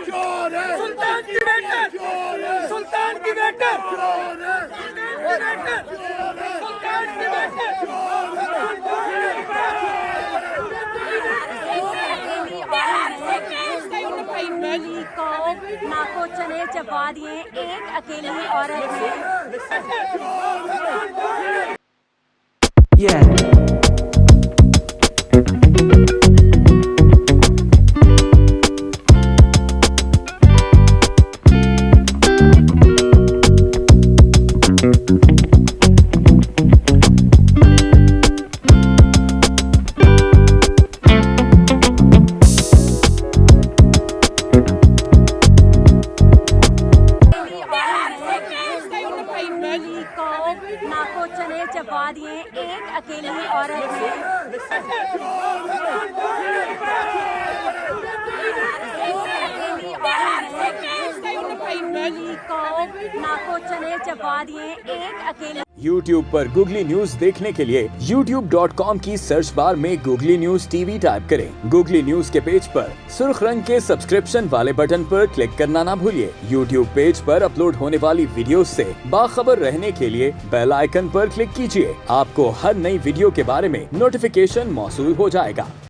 सुल्तान की बेटे सुल्तान की बेटे सुल्तान की बेटे बली को नाको चने चबा दिए एक अकेली औरत ने। नाको चने चबा दिए एक अकेली औरत ने। बली को नाको चने चबा दिए एक अकेली। YouTube पर Googly न्यूज देखने के लिए youtube.com की सर्च बार में Googly न्यूज टीवी टाइप करें। Googly न्यूज के पेज पर सुर्ख रंग के सब्सक्रिप्शन वाले बटन पर क्लिक करना ना भूलिए। YouTube पेज पर अपलोड होने वाली वीडियो से बाखबर रहने के लिए बेल आइकन पर क्लिक कीजिए। आपको हर नई वीडियो के बारे में नोटिफिकेशन मौसूल हो जाएगा।